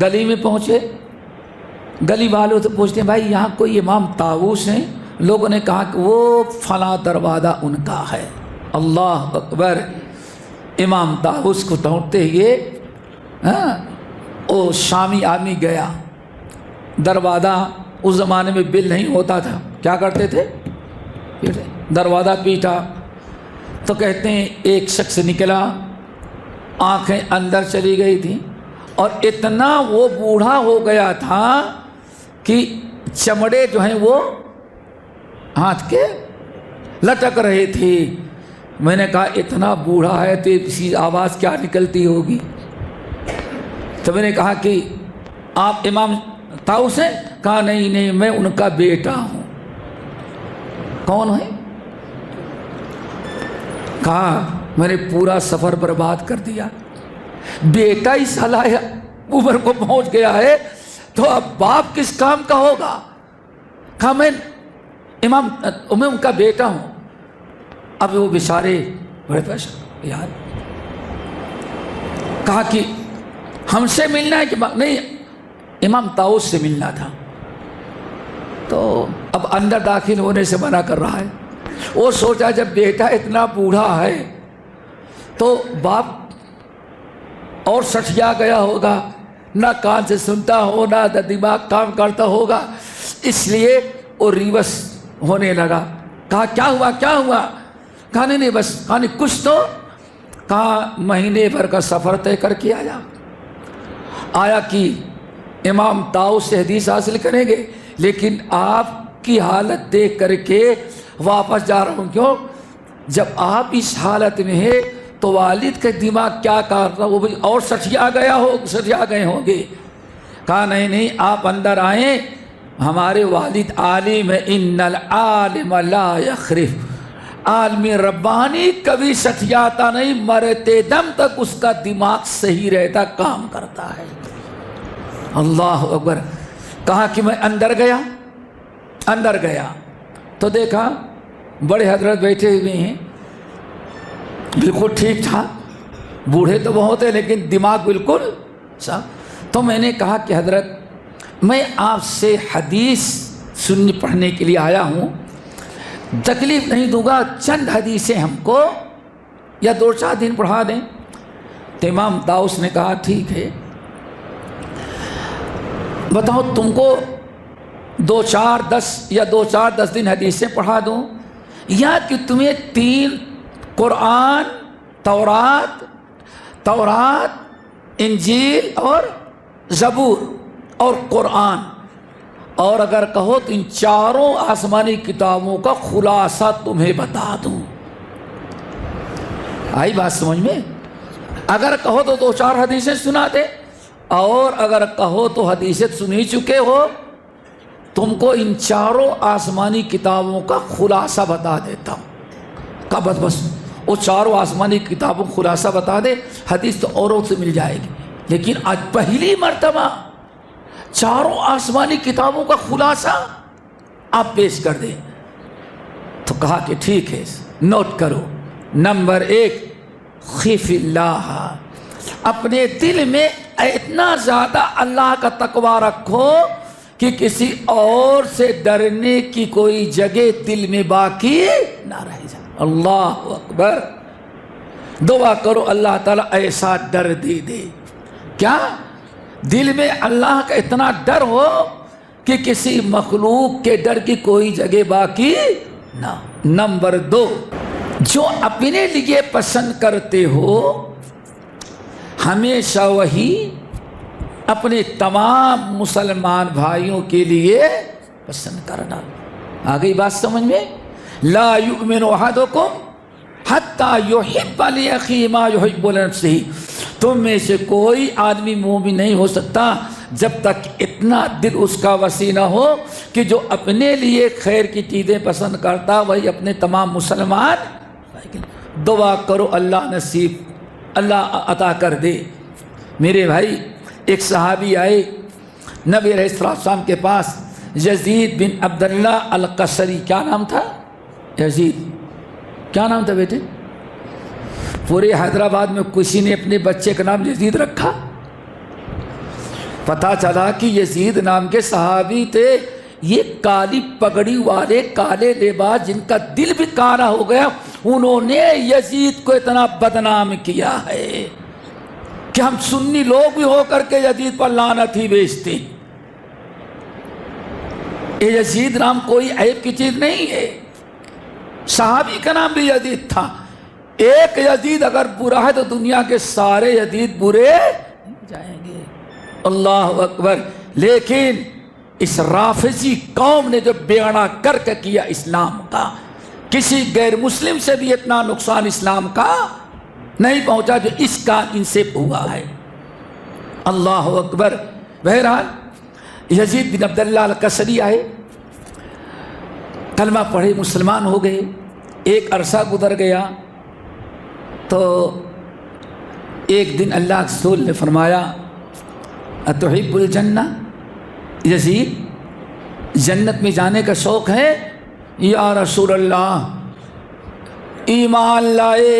گلی میں پہنچے، گلی والوں سے پوچھتے ہیں بھائی یہاں کوئی امام طاؤس ہیں؟ لوگوں نے کہا کہ وہ فلاں دروازہ ان کا ہے۔ اللہ اکبر! امام طاؤس کو ڈھونڈتے ہوئے وہ شامی آدمی گیا، دروازہ، اس زمانے میں بل نہیں ہوتا تھا، کیا کرتے تھے؟ دروازہ پیٹا تو کہتے ہیں ایک شخص نکلا، آنکھیں اندر چلی گئی تھیں، اور اتنا وہ بوڑھا ہو گیا تھا کہ چمڑے جو ہیں وہ ہاتھ کے لٹک رہے تھے۔ میں نے کہا اتنا بوڑھا ہے تو اس کی آواز کیا نکلتی ہوگی؟ تو میں نے کہا کہ آپ امام طاؤس ہیں؟ کہا نہیں نہیں میں ان کا بیٹا ہوں۔ کون ہے؟ کہا میں نے پورا سفر برباد کر دیا، بیٹا ہی صلاح عمر کو پہنچ گیا ہے تو اب باپ کس کام کا ہوگا؟ کہا میں ان کا بیٹا ہوں۔ اب وہ بیچارے بڑے پریشان یار، کہا کہ ہم سے ملنا ہے کہ نہیں، امام طاؤس سے ملنا تھا۔ تو اب اندر داخل ہونے سے منع کر رہا ہے۔ وہ سوچا جب بیٹا اتنا بوڑھا ہے تو باپ اور سٹیا گیا ہوگا، نہ کان سے سنتا ہو نہ دماغ کام کرتا ہوگا، اس لیے وہ ریورس ہونے لگا۔ کہا کیا ہوا کیا ہوا؟ کہا نہیں بس، کہا نہیں کچھ تو، کہا مہینے بھر کا سفر طے کر کے آیا کہ امام طاؤس سے حدیث حاصل کریں گے، لیکن آپ کی حالت دیکھ کر کے واپس جا رہا ہوں۔ کیوں؟ جب آپ اس حالت میں ہے تو والد کا دماغ کیا کرتا وہ بھی اور سٹیا گئے ہوں گے۔ کہا نہیں آپ اندر آئیں، ہمارے والد عالم ہے، ان العالم لا یخرف، عالم ربانی کبھی سٹیاتا نہیں، مرتے دم تک اس کا دماغ صحیح رہتا، کام کرتا ہے۔ اللہ اکبر۔ کہا کہ میں اندر گیا تو دیکھا بڑے حضرت بیٹھے ہوئے ہیں، بالکل ٹھیک ٹھاک، بوڑھے تو بہت ہیں لیکن دماغ بالکل صاف۔ تو میں نے کہا کہ حضرت میں آپ سے حدیث پڑھنے کے لیے آیا ہوں، تکلیف نہیں دوں گا، چند حدیثیں ہم کو یا 2-4 دن پڑھا دیں۔ تو امام طاؤس نے کہا ٹھیک ہے، بتاؤ تم کو 2-4-10 دن حدیثیں پڑھا دوں، یا کہ تمہیں 3 قرآن، تورات، انجیل اور زبور اور قرآن، اور اگر کہو تو ان 4 آسمانی کتابوں کا خلاصہ تمہیں بتا دوں۔ آئی بات سمجھ میں؟ اگر کہو تو 2-4 حدیثیں سنا دے، اور اگر کہو تو حدیثیں سن ہی چکے ہو، تم کو ان 4 آسمانی کتابوں کا خلاصہ بتا دیتا ہوں۔ کہا بس وہ 4 آسمانی کتابوں کا خلاصہ بتا دے، حدیث تو اوروں سے مل جائے گی، لیکن آج پہلی مرتبہ 4 آسمانی کتابوں کا خلاصہ آپ پیش کر دیں۔ تو کہا کہ ٹھیک ہے، نوٹ کرو۔ نمبر 1، خف اللہ، اپنے دل میں اتنا زیادہ اللہ کا تقویٰ رکھو کہ کسی اور سے ڈرنے کی کوئی جگہ دل میں باقی نہ رہ جائے۔ اللہ اکبر۔ دعا کرو اللہ تعالیٰ ایسا ڈر دے۔ کیا؟ دل میں اللہ کا اتنا ڈر ہو کہ کسی مخلوق کے ڈر کی کوئی جگہ باقی نہ۔ نمبر 2، جو اپنے لیے پسند کرتے ہو ہمیشہ وہی اپنے تمام مسلمان بھائیوں کے لیے پسند کرنا۔ آگئی بات سمجھ میں؟ لا یؤمن احدکم حتی یحب لأخیہ ما یحب لنفسہ، تم میں سے کوئی آدمی مومن نہیں ہو سکتا جب تک اتنا دل اس کا وسیع نہ ہو کہ جو اپنے لیے خیر کی چیزیں پسند کرتا وہی اپنے تمام مسلمان۔ دعا کرو اللہ عطا کر دے۔ میرے بھائی، ایک صحابی آئے نبی علیہ السلام کے پاس، یزید بن عبداللہ القصری۔ کیا نام تھا؟ یزید۔ کیا نام تھا بیٹے؟ پورے حیدرآباد میں کسی نے اپنے بچے کا نام یزید رکھا؟ پتہ چلا کہ یزید نام کے صحابی تھے، یہ کالی پگڑی والے، کالے لباس، جن کا دل بھی کالا ہو گیا، انہوں نے یزید کو اتنا بدنام کیا ہے کہ ہم سنی لوگ بھی ہو کر کے یزید پر لعنت ہی بیچتے۔ یہ یزید نام کوئی عیب کی چیز نہیں ہے، صحابی کا نام بھی یزید تھا۔ ایک یزید اگر برا ہے تو دنیا کے سارے یزید برے جائیں گے۔ اللہ اکبر۔ لیکن اس رافضی قوم نے جو بیڑا کرک کیا اسلام کا، کسی غیر مسلم سے بھی اتنا نقصان اسلام کا نہیں پہنچا جو اس کا ان سے ہوا ہے۔ اللہ اکبر۔ بہرحال یزید بن عبداللہ الکسری آئے، کلمہ پڑھے، مسلمان ہو گئے۔ ایک عرصہ گزر گیا تو ایک دن اللہ کے رسول نے فرمایا اتحب الجنہ، یزید جنت میں جانے کا شوق ہے؟ یا رسول اللہ، ایمان لائے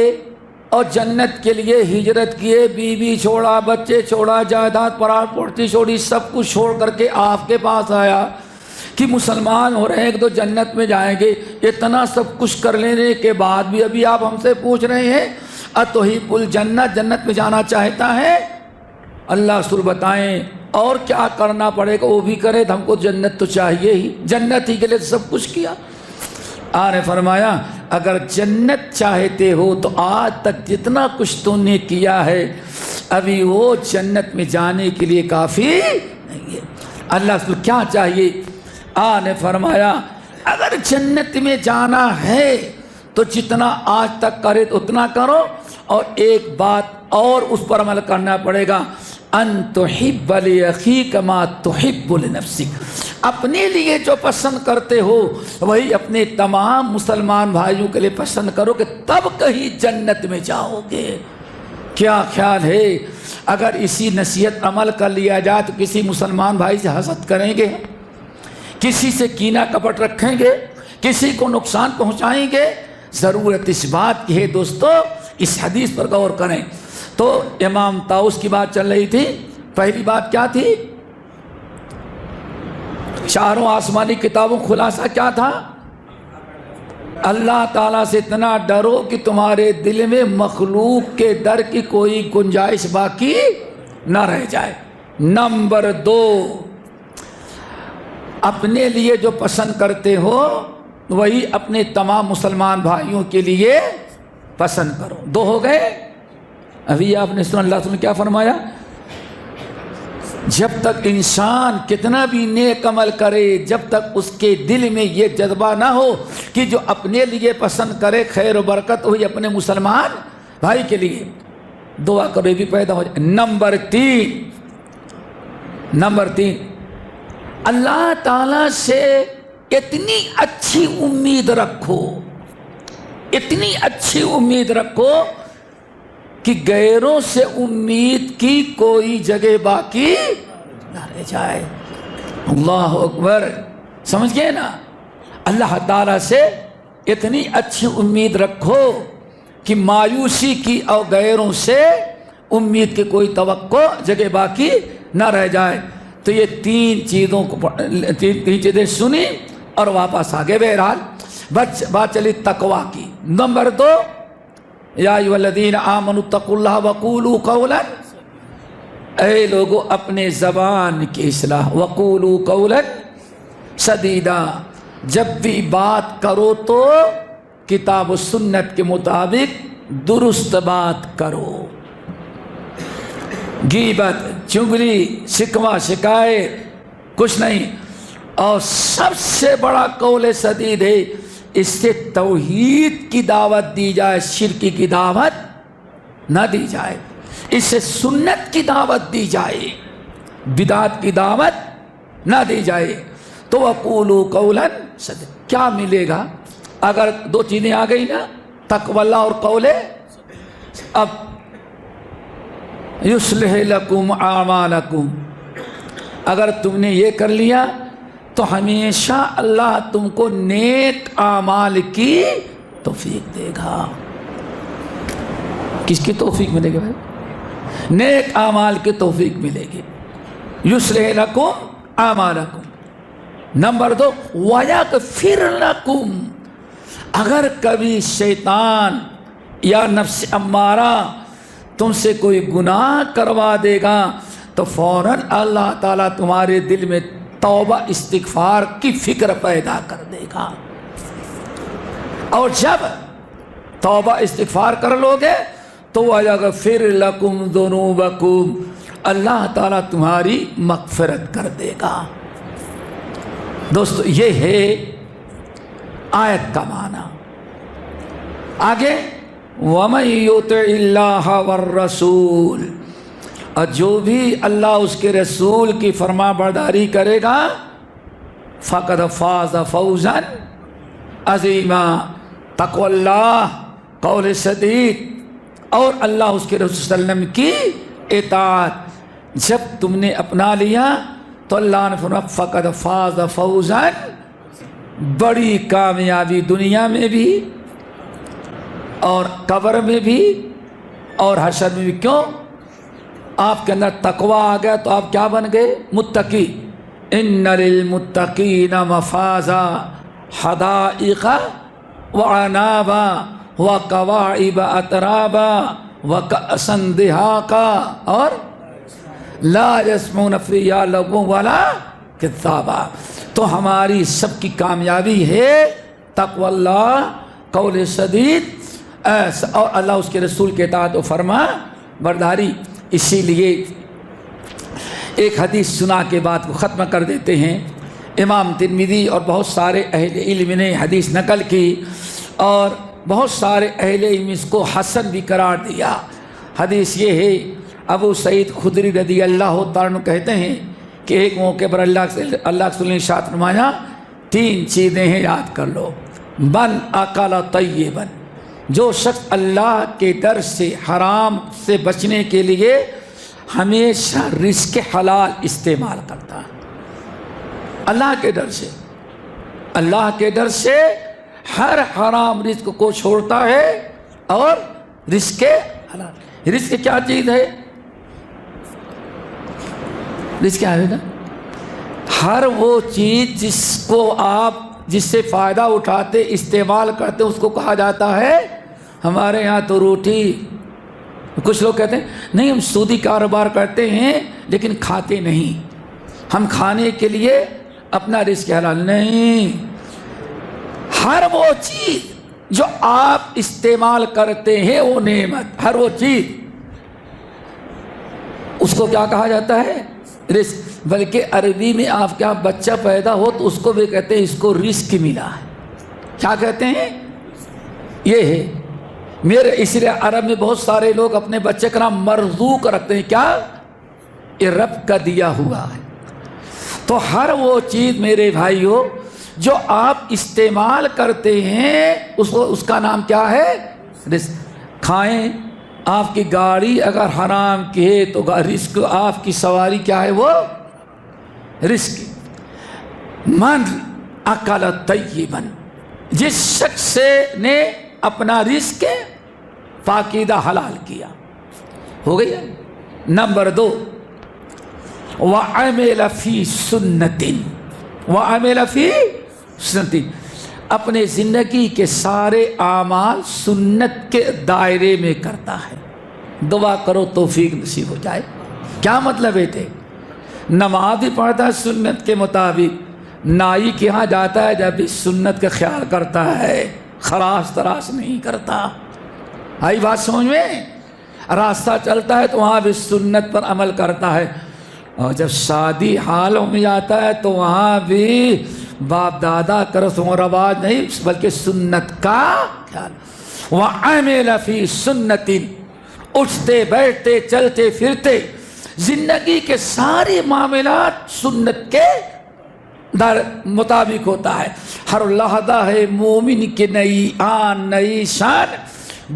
اور جنت کے لیے ہجرت کیے، بیوی چھوڑا، بچے چھوڑا، جائیداد پراپرٹی چھوڑی، سب کچھ چھوڑ کر کے آپ کے پاس آیا کہ مسلمان ہو رہے ہیں کہ تو جنت میں جائیں گے، اتنا سب کچھ کر لینے کے بعد بھی ابھی آپ ہم سے پوچھ رہے ہیں اتحب الجنہ، جنت میں جانا چاہتا ہے؟ اللہ رسول بتائیں اور کیا کرنا پڑے گا؟ وہ بھی کرے تو ہم کو جنت تو چاہیے ہی، جنت ہی کے لیے سب کچھ کیا۔ آپ نے فرمایا اگر جنت چاہتے ہو تو آج تک جتنا کچھ تم نے کیا ہے ابھی وہ جنت میں جانے کے لیے کافی نہیں ہے۔ اللہ رسول کیا چاہیے؟ آپ نے فرمایا اگر جنت میں جانا ہے تو جتنا آج تک کرے اتنا کرو، اور ایک بات اور اس پر عمل کرنا پڑے گا، ان تحب لاخیک ما تحب لنفسک، اپنے لیے جو پسند کرتے ہو وہی اپنے تمام مسلمان بھائیوں کے لیے پسند کرو کہ تب کہیں جنت میں جاؤ گے۔ کیا خیال ہے اگر اسی نصیحت عمل کر لیا جائے تو کسی مسلمان بھائی سے حسد کریں گے؟ کسی سے کینہ کپٹ رکھیں گے؟ کسی کو نقصان پہنچائیں گے؟ ضرورت اس بات کی ہے دوستو، اس حدیث پر غور کریں۔ تو امام طاؤس کی بات چل رہی تھی، پہلی بات کیا تھی؟ چاروں آسمانی کتابوں خلاصہ کیا تھا؟ اللہ تعالیٰ سے اتنا ڈرو کہ تمہارے دل میں مخلوق کے ڈر کی کوئی گنجائش باقی نہ رہ جائے۔ نمبر 2، اپنے لیے جو پسند کرتے ہو وہی اپنے تمام مسلمان بھائیوں کے لیے پسند کرو۔ 2 ہو گئے۔ ابھی آپ نے سنا اللہ نے کیا فرمایا؟ جب تک انسان کتنا بھی نیک عمل کرے، جب تک اس کے دل میں یہ جذبہ نہ ہو کہ جو اپنے لیے پسند کرے خیر و برکت ہوئی اپنے مسلمان بھائی کے لیے، دعا کرو بھی پیدا ہو جائے۔ نمبر 3، اللہ تعالیٰ سے اتنی اچھی امید رکھو، اتنی اچھی امید رکھو کہ غیروں سے امید کی کوئی جگہ باقی نہ رہ جائے۔ اللہ اکبر، سمجھ گئے نا؟ اللہ تعالیٰ سے اتنی اچھی امید رکھو کہ مایوسی کی اور غیروں سے امید کی کوئی توقع جگہ باقی نہ رہ جائے۔ تو یہ 3 چیزوں کو تین چیزیں سنی اور واپس آگے۔ بہرحال بات چلی تقویٰ کی۔ نمبر 2، یا ایھا الذین آمنوا اتقوا اللہ وقولوا قولا، اے لوگو اپنے زبان کی اصلاح، وقولوا قولا سدیدا، جب بھی بات کرو تو کتاب و سنت کے مطابق درست بات کرو۔ غیبت، چغلی، شکوہ شکایت کچھ نہیں۔ اور سب سے بڑا قول سدید ہے، اس سے توحید کی دعوت دی جائے، شرک کی دعوت نہ دی جائے، اس سے سنت کی دعوت دی جائے، بدعت کی دعوت نہ دی جائے۔ تو وقولوا قولا سدیدا، کیا ملے گا اگر 2 چیزیں آ گئی نا، تقوی اللہ اور قول۔ اب یصلح لکم اعمالکم، اگر تم نے یہ کر لیا تو ہمیشہ اللہ تم کو نیک اعمال کی توفیق دے گا۔ کس کی توفیق ملے گی بھائی؟ نیک اعمال کی توفیق ملے گی۔ یصلح لکم اعمالکم۔ نمبر 2، ویغفر لکم، اگر کبھی شیطان یا نفس امارہ تم سے کوئی گناہ کروا دے گا تو فوراً اللہ تعالیٰ تمہارے دل میں توبہ استغفار کی فکر پیدا کر دے گا، اور جب توبہ استغفار کر لو گے تو وَيَغْفِرْ لَكُمْ ذُنُوبَكُمْ، اللہ تعالیٰ تمہاری مغفرت کر دے گا۔ دوستو یہ ہے آیت کا معنی۔ آگے وَمَن يُطِعِ اللَّهَ وَالرَّسُولَ، اور جو بھی اللہ اس کے رسول کی فرما برداری کرے گا فقد فاز فوزا عظیما. تقوی اللہ، قول سدید اور اللہ اس کے رسول صلی اللہ علیہ وسلم کی اطاعت جب تم نے اپنا لیا تو اللہ نے فرمایا فقد فاز فوزا، بڑی کامیابی دنیا میں بھی اور قبر میں بھی اور حشر میں بھی. کیوں؟ آپ کے اندر تقوی آ گیا تو آپ کیا بن گئے؟ متقی. ان للمتقین مفازا حدائق وعنابا وکواعب اترابا وکأسا دہاقا اور لا یسمعون فیہا لغوا ولا کذابا. تو ہماری سب کی کامیابی ہے تقوی اللہ، قول سدید اور اللہ اس کے رسول کے اطاعت و فرما برداری. اسی لیے ایک حدیث سنا کے بات کو ختم کر دیتے ہیں. امام ترمذی اور بہت سارے اہل علم نے حدیث نقل کی اور بہت سارے اہل علم اس کو حسن بھی قرار دیا. حدیث یہ ہے، ابو سعید خدری رضی اللہ تعالیٰ عنہ کہتے ہیں کہ ایک موقع پر اللہ کے رسول نے ارشاد فرمایا 3 چیزیں ہیں، یاد کر لو. من اکل طیبا، جو شخص اللہ کے ڈر سے حرام سے بچنے کے لیے ہمیشہ رزق حلال استعمال کرتا ہے. اللہ کے ڈر سے، اللہ کے ڈر سے ہر حرام رزق کو چھوڑتا ہے اور رزق حلال. رزق کیا چیز ہے؟ رزق کیا ہے نا؟ ہر وہ چیز جس کو آپ جس سے فائدہ اٹھاتے استعمال کرتے اس کو کہا جاتا ہے. ہمارے یہاں تو روٹی، کچھ لوگ کہتے ہیں نہیں ہم سودی کاروبار کرتے ہیں لیکن کھاتے نہیں، ہم کھانے کے لیے اپنا رزق حلال نہیں. ہر وہ چیز جو آپ استعمال کرتے ہیں وہ نعمت، ہر وہ چیز اس کو کیا کہا جاتا ہے؟ رزق. بلکہ عربی میں آپ کے یہاں بچہ پیدا ہو تو اس کو بھی کہتے ہیں اس کو رزق ملا ہے. کیا کہتے ہیں؟ یہ ہے میرے. اس لیے عرب میں بہت سارے لوگ اپنے بچے کا نام مرزوق رکھتے ہیں. کیا؟ یہ رب کا دیا ہوا ہے. تو ہر وہ چیز میرے بھائیوں جو آپ استعمال کرتے ہیں اس کا نام کیا ہے؟ رزق. کھائیں. آپ کی گاڑی اگر حرام کی ہے تو رزق، آپ کی سواری کیا ہے؟ وہ رزق. من اکل طیبا، جس شخص نے اپنا رزق پاکیزہ حلال کیا، ہو گئی. نمبر 2 وعمل فی سنت، وعمل فی سنت، اپنے زندگی کے سارے اعمال سنت کے دائرے میں کرتا ہے. دعا کرو توفیق نصیب ہو جائے. کیا مطلب ہے تھے؟ نماز بھی پڑھتا ہے سنت کے مطابق، نائی کے ہاں جاتا ہے جب بھی سنت کا خیال کرتا ہے، خراش تراش نہیں کرتا. آئی بات سمجھ میں؟ راستہ چلتا ہے تو وہاں بھی سنت پر عمل کرتا ہے. اور جب شادی حالوں میں جاتا ہے تو وہاں بھی باپ دادا کا رسم و رواج نہیں بلکہ سنت کا خیال. وعمل فی سنت، اٹھتے بیٹھتے چلتے پھرتے زندگی کے سارے معاملات سنت کے مطابق ہوتا ہے. ہر لحظہ ہے مومن کی نئی آن نئی شان،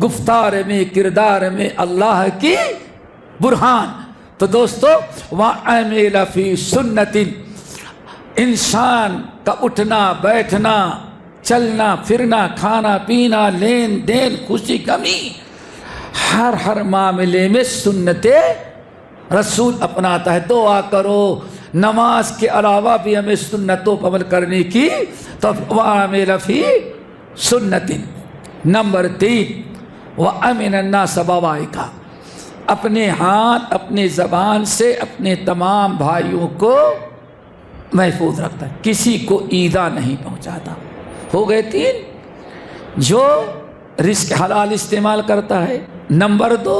گفتار میں کردار میں اللہ کی برہان. تو دوستو وعمل فی سنت، انسان کا اٹھنا بیٹھنا چلنا پھرنا کھانا پینا لین دین خوشی کمی ہر معاملے میں سنت رسول اپناتا ہے. دعا کرو نماز کے علاوہ بھی ہمیں سنتوں پر عمل کرنے کی تو وعمل فی سنت. نمبر 3 وَأَمِنَ النَّاسَ بَوَائِقَ، اپنے ہاتھ اپنے زبان سے اپنے تمام بھائیوں کو محفوظ رکھتا ہے، کسی کو ایذا نہیں پہنچاتا. ہو گئے 3 جو رزق حلال استعمال کرتا ہے. نمبر 2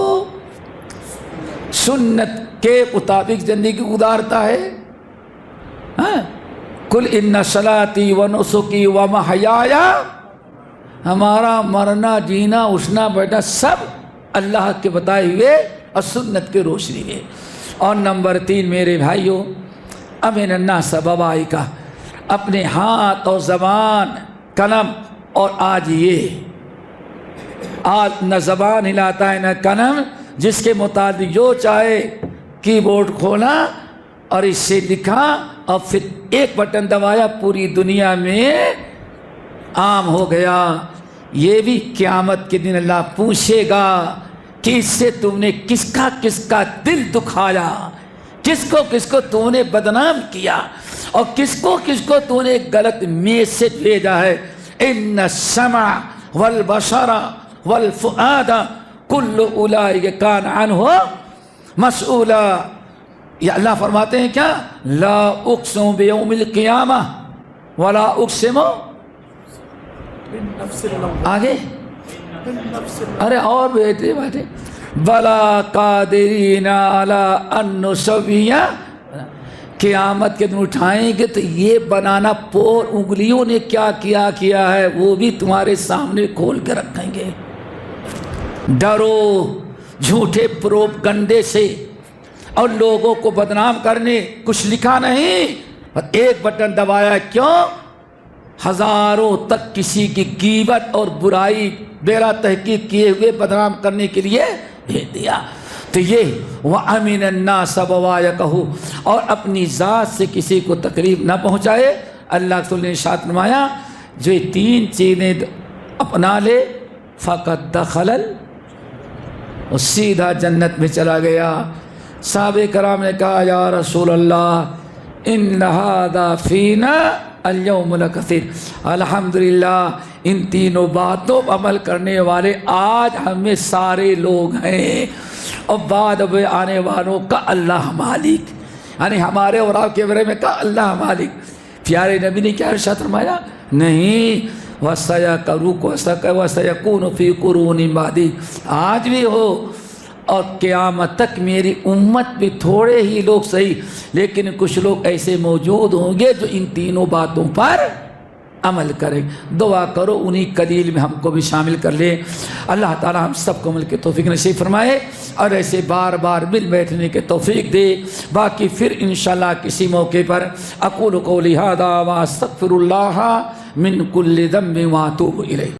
سنت کے مطابق زندگی گزارتا ہے. قُلْ إِنَّ صَلَاتِي وَنُسُكِي وَمَحْيَايَ، ہمارا مرنا جینا اٹھنا بیٹھنا سب اللہ کے بتائے ہوئے اور سنت کی روشنی میں۔ اور نمبر 3 میرے بھائیوں، امن الناس بوائی کا، اپنے ہاتھ اور زبان، قلم، اور آج نہ زبان ہلاتا ہے نہ قلم، جس کے مطابق جو چاہے کی بورڈ کھولا اور اس سے لکھا اور پھر ایک بٹن دبایا، پوری دنیا میں عام ہو گیا۔ یہ بھی قیامت کے دن اللہ پوچھے گا کہ اس سے تم نے کس کا دل دکھایا، کس کو تو نے بدنام کیا، اور کس کو تو نے غلط میسج بھیجا ہے۔ ان السمع والبصر والفؤاد کل اولئک کان عنہ مسئولا۔ یہ اللہ فرماتے ہیں کیا؟ لا اقسم بیوم القیامہ ولا اقسم آگے، ارے اور بیٹے بلا قادرین علی ان نسوی، قیامت کے دن اٹھائیں گے تو یہ بنانا پور انگلیوں نے کیا کیا ہے وہ بھی تمہارے سامنے کھول کے رکھیں گے۔ ڈرو جھوٹے پروپگنڈے سے اور لوگوں کو بدنام کرنے، کچھ لکھا نہیں، ایک بٹن دبایا، کیوں؟ ہزاروں تک کسی کی غیبت اور برائی بلا تحقیق کیے ہوئے بدنام کرنے کے لیے بھیج دیا۔ تو یہ وَأَمِنَ النَّاسَ بَوَائِقَهُ، اور اپنی ذات سے کسی کو تکلیف نہ پہنچائے۔ اللہ کے رسول نے ارشاد فرمایا جو یہ 3 چیزیں اپنا لے فقط دخل، وہ سیدھا جنت میں چلا گیا۔ صحابہ کرام نے کہا یا رسول اللہ ان هذا فینا اليوم لکثیر، الحمدللہ ان تینوں باتوں پر عمل کرنے والے آج ہمیں سارے لوگ ہیں، اور بعد میں آنے والوں کا اللہ مالک، یعنی ہمارے اور آپ کے بارے میں کا اللہ مالک۔ پیارے نبی نے کیا ارشاد فرمایا؟ نہیں، وَسَيَكُونُ فِي قُرُونٍ بَعْدِي، آج بھی ہو اور قیامت تک میری امت بھی تھوڑے ہی لوگ صحیح، لیکن کچھ لوگ ایسے موجود ہوں گے جو ان تینوں باتوں پر عمل کریں۔ دعا کرو انہی قلیل میں ہم کو بھی شامل کر لیں۔ اللہ تعالی ہم سب کو عمل کی توفیق نصیب فرمائے اور ایسے بار بار مل بیٹھنے کے توفیق دے۔ باقی پھر انشاءاللہ کسی موقع پر اقول قولی ھذا واستغفر اللہ من کل ذنب واتوب الیہ۔